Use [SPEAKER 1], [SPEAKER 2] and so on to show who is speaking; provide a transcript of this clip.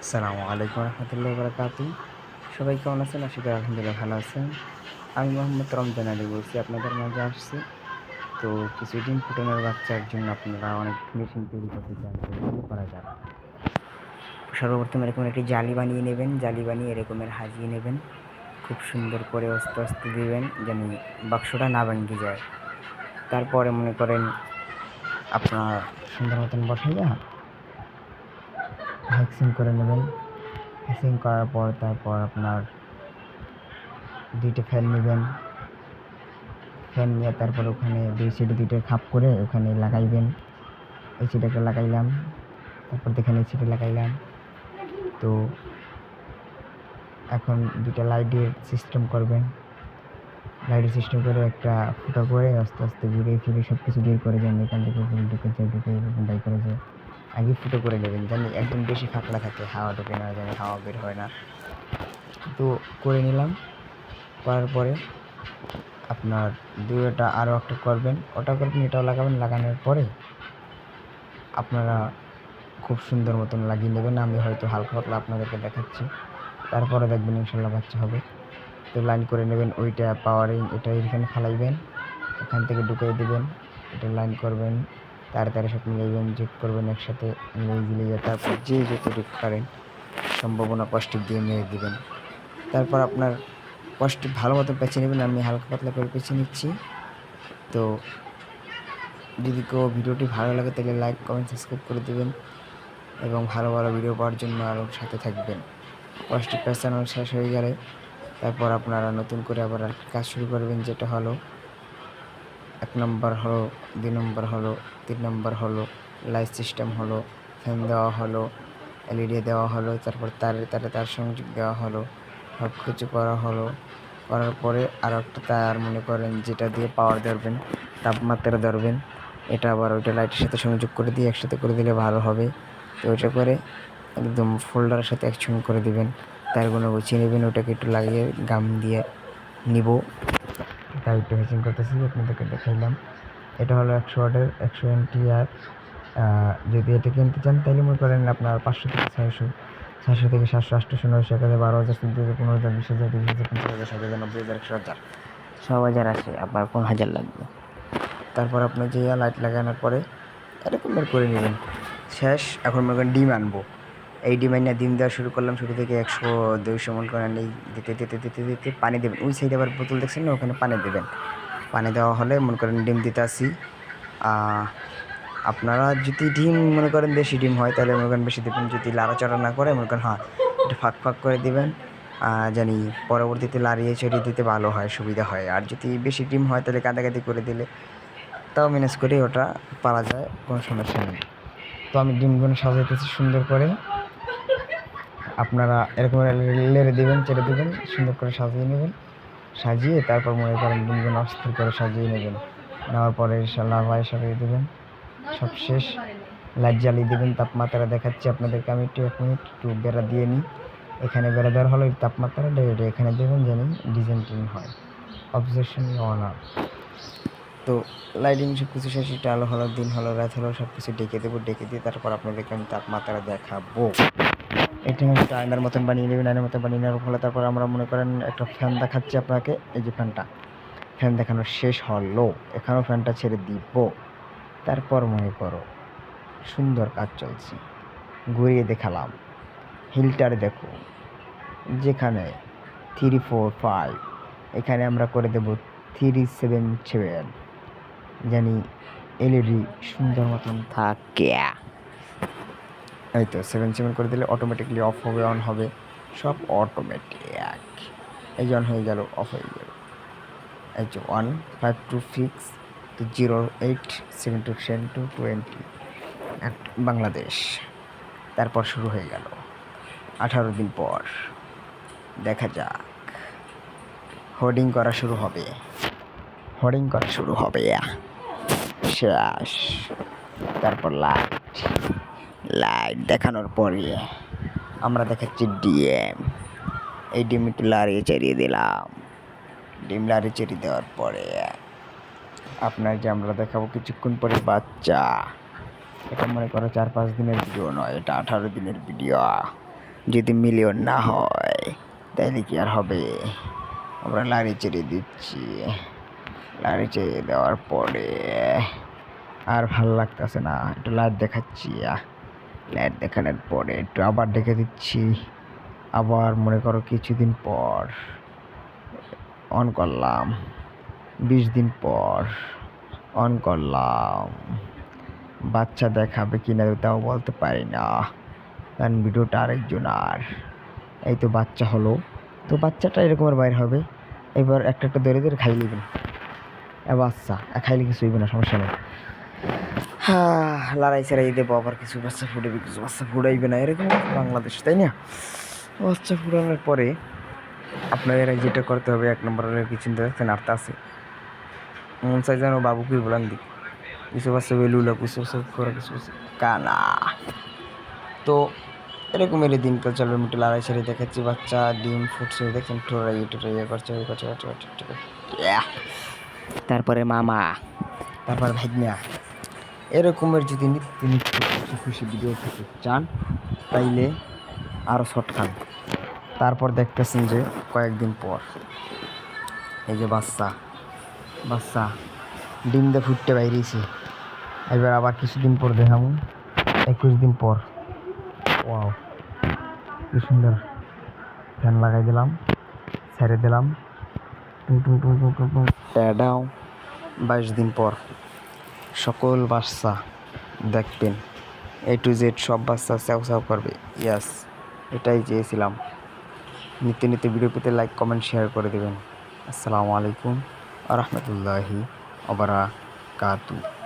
[SPEAKER 1] আসসালামু আলাইকুম রহমতুল্লাহ বারাকাতু। সবাই কেমন আছেন? আশা করি আলহামদুলিল্লাহ ভালো আছেন। আমি মোহাম্মদ রমজান আলী বলছি, আপনাদের মাঝে আসছি। তো কিছু ডিম ফুটানোর বাচ্চার জন্য আপনারা অনেক মেশিন তৈরি করতে চান, তো এগুলো করা যাক। সর্বপ্রথম এরকম একটি জালি বানিয়ে নেবেন, জালি বানিয়ে এরকমের হাজিয়ে নেবেন। খুব সুন্দর করে আস্তে আস্তে দিবেন যেন বাক্সটা না ভেঙে যায়। তারপরে মনে করেন আপনার সুন্দর মতন বসাইয়া ভ্যাকসিন করে নেবেন। ভ্যাকসিন করার পর তারপর আপনার দুইটা ফ্যান নেবেন। ফ্যান নিয়ে তারপর ওখানে দুই সাইডে দুইটা খাপ করে ওখানে লাগাইবেন। এই সাইডে লাগাইলাম, তারপর দেখেন এই সাইডে লাগাইলাম। তো এখন দুইটা লাইটের সিস্টেম করবেন। লাইটের সিস্টেম করে একটা ফুটা করে আস্তে আস্তে ঘুরে ফিরে সব কিছু বের করে যান। এখান থেকে ঢুকে যায়, ঢুকে এরকম বাই করে যায়। আগে ফুটো করে নেবেন জানি একদম বেশি ফাঁকলা থাকে, হাওয়া ঢুকে না, জানি হাওয়া বের হয় না। তো করে নিলাম। করার পরে আপনার দুইটা আরও একটা করবেন, ওটা করবেন, এটাও লাগাবেন। লাগানোর পরে আপনারা খুব সুন্দর মতন লাগিয়ে নেবেন। আমি হয়তো হালকা পাতলা আপনাদেরকে দেখাচ্ছি, তারপরে দেখবেন ইনশাল্লাহ বাচ্চা হবে। তো লাইন করে নেবেন, ওইটা পাওয়ারিং এটা এখানে ফালাইবেন, এখান থেকে ঢুকিয়ে দেবেন, এটা লাইন করবেন, তাড়াতাড়ি সব মিলাইবেন, যোগ করবেন একসাথে, মিলিয়ে দিলে তারপর যে যতটুকু পারেন সম্ভাবনা কষ্টিক দিয়ে মেরে দেবেন। তারপর আপনার কষ্টিক ভালো মতো পেঁচে নেবেন। আমি হালকা পাতলা করে পেঁচে নিচ্ছি। তো যদি কেউ ভিডিওটি ভালো লাগে তাহলে লাইক কমেন্ট সাবস্ক্রাইব করে দেবেন এবং ভালো ভালো ভিডিও পাওয়ার জন্য আরও সাথে থাকবেন। কষ্টিক পেঁচানো শেষ হয়ে গেলে তারপর আপনারা নতুন করে আবার কাজ শুরু করবেন, যেটা হলো 1 নম্বর হলো, 2 নম্বর হলো, 3 নম্বর হলো, লাইট সিস্টেম হলো, ফ্যান দেওয়া হলো, এলইডি দেওয়া হলো, তারপর তার সংযোগ দেওয়া হলো, সব কিছু করা হলো। করার পরে আর একটা তার মনে করেন যেটা দিয়ে পাওয়ার ধরবেন, তাপমাত্রা ধরবেন, এটা আবার ওইটা লাইটের সাথে সংযোগ করে দিয়ে একসাথে করে দিলে ভালো হবে। তো ওইটা করে একদম ফোল্ডারের সাথে একসঙ্গে করে দিবেন। তারগুলো গুছিয়ে নেবেন, ওটাকে একটু লাগিয়ে গাম দিয়ে নিব। তাই একটু হেচিং করতেছি, আপনাদেরকে দেখাইলাম। এটা হলো 100 ওয়াটের 100 এমপিআর। যদি এটা কিনতে চান তাহলে মনে করেন আপনার 500 থেকে 600, 600 থেকে 700, 800, 900, 1000, 12,000, 14,000, 15,000, 20,000, 30,000, 50,000, 60,000, 90,000, 100,000, 1,000 আসে, আবার 1,000 লাগবে। তারপর আপনার যে লাইট লাগানোর পরে এরকম বের করে নেবেন। শেষ। এখন মনে করেন ডিম আনবো। এই ডিম আনিয়ে ডিম দেওয়া শুরু করলাম, শুরু থেকে 100-200 মন করে এই দিতে দিতে দিতে দিতে পানি দেবেন। ওই সাইডে আবার বোতল দেখছেন না, ওখানে পানি দেবেন। পানি দেওয়া হলে মনে করেন ডিম দিতে আসি। আপনারা যদি ডিম মনে করেন দেশি ডিম হয় তাহলে মনে করেন বেশি দেবেন। যদি লাড়াচাড়া না করে মনে করেন একটু ফাঁক ফাঁক করে দেবেন, জানি পরবর্তীতে লাড়িয়ে ছড়িয়ে দিতে ভালো হয়, সুবিধা হয়। আর যদি বেশি ডিম হয় তাহলে কাদাকাদি করে দিলে তাও ম্যানেজ করে ওটা পারা যায়, কোনো সমস্যা নেই। তো আমি ডিমগুলো সাজাইতেছি সুন্দর করে। আপনারা এরকম লেড়ে দেবেন, চেড়ে দেবেন, সুন্দর করে সাজিয়ে নেবেন। সাজিয়ে তারপর মনে করেন ডিমগুলো অস্থির করে সাজিয়ে নেবেন। নেওয়ার পরে লাভায় সাজিয়ে দেবেন। সব শেষ। লাইট জ্বালিয়ে দেবেন। তাপমাত্রা দেখাচ্ছি আপনাদেরকে আমি, একটু 1 মিনিট একটু বেড়া দিয়ে নিই। এখানে বেড়া দেওয়ার হলো তাপমাত্রা ডাইরেক্ট এখানে দেবেন, জানি ডিজাইন হয়। Objection honour. তো লাইটিং সব কিছু শেষ। এটা আলো হলো, দিন হলো, রাত হলো, সব কিছু ডেকে দেবো। ডেকে দিয়ে তারপর আপনাদেরকে আমি তাপমাত্রা দেখাবো। এটা একটা আয়নার মতন বানিয়ে নেবেন। আয়নার মতন বানিয়ে নেওয়ার ফলে তারপর আমরা মনে করেন একটা ফ্যান দেখাচ্ছি আপনাকে। এই যে ফ্যানটা, ফ্যান দেখানো শেষ হলো। এখানেও ফ্যানটা ছেড়ে দিব। তারপর মনে করো সুন্দর কাজ চলছে, ঘুরিয়ে দেখালাম। হিলটার দেখো, যেখানে 3, 4, 5, এখানে আমরা করে দেব 377, জানি এলইডি সুন্দর মতন থাকে। এই তো 77 করে দিলে অটোমেটিকলি অফ হবে, অন হবে, সব অটোমেটিক। এই যে অন হয়ে গেল, অফ হয়ে গেল। এই যে 1526 to 08727220 বাংলাদেশ। তারপর শুরু হয়ে গেল 18 দিন পর। দেখা যাক, হোর্ডিং করা শুরু হবে, হোর্ডিং করা শুরু হবে। শেষ। তারপর লাইট, লাইট দেখানোর পরে আমরা দেখাচ্ছি ডিএম। এই ডিম একটু লাড়িয়ে চাড়িয়ে দিলাম। ডিম লাড়িয়ে চাড়িয়ে দেওয়ার পরে আপনার যে আমরা দেখাবো কিছুক্ষণ পরে বাচ্চা। এটা মনে করো 4-5 দিনের ভিডিও নয়, এটা 18 দিনের ভিডিও। যদি মিলিয়ন না হয় তাহলে কি আর হবে। আমরা লাড়ি চেড়ে দিচ্ছি, লাড়ি চেড়ে দেওয়ার পরে আর ভালো লাগতেছে না, একটু লাইট দেখাচ্ছি। লাইট দেখানোর পরে একটু আবার ডেকে দিচ্ছি। আবার মনে করো কিছুদিন পর অন করলাম, 20 দিন পর অন করলাম। বাচ্চা দেখাবে কিনা তাও বলতে পারি না, কারণ ভিডিওটা আরেকজন। আর এই তো বাচ্চা হলো, তো বাচ্চাটা এরকমের বাইর হবে। এবার একটা একটা ধরে ধরে খাই নেবেন। বাচ্চা খাইলে কিছু হইবে না, সমস্যা নেই। হ্যাঁ, লড়াই ছাড়াই দেবো, আবার কিছু বাচ্চা ফুটাবে, কিছু বাচ্চা ফুটাইবে না, এরকম বাংলাদেশ, তাই না? বাচ্চা ফুটানোর পরে আপনাদের যেটা করতে হবে, 1 নম্বর হলে কি চিন্তা রাখছেন, আর্তা আছে মন চাই যেন বাবু কি বলেন দিক, কিছু বাচ্চা বেলুলা, কিছু বাচ্চা করে, কিছু বাচ্চা কানা। তো এরকমের দিনকাল চলবে। মিটে লড়াই ছাড়িয়ে দেখাচ্ছি, বাচ্চা ডিম ফুটছে, দেখছেন টোরাইয়ে টোরাইয়ে করছে, করছে করছে করছে। তারপরে মামা, তারপর ভাইগনা। এরকমের যদি নিত্য নিত্য খুশি খুশি ভিডিও পেতে চান তাইলে আরও শর্ট খান। তারপর দেখতেছেন যে কয়েকদিন পর এই যে বাচ্চা বাচ্চা ডিম দিয়ে ফুটতে বাইরেছি। এবার আবার কিছুদিন পর দেখাবো, 21 দিন পর। ওয়াও, কি সুন্দর। ফ্যান লাগাই দিলাম, ছেড়ে দিলাম, টুং টুং টুং টুং টুং টুং, ট্যাডাও। 22 দিন পর সকল বাচ্চা দেখবেন, A to Z সব বাচ্চা চাও চাও করবে। ইয়াস, এটাই চেয়েছিলাম। নিত্য নিত্য ভিডিও পেতে লাইক কমেন্ট শেয়ার করে দেবেন। আসসালামু আলাইকুম ওয়া রাহমাতুল্লাহি ওয়া বারাকাতুহু।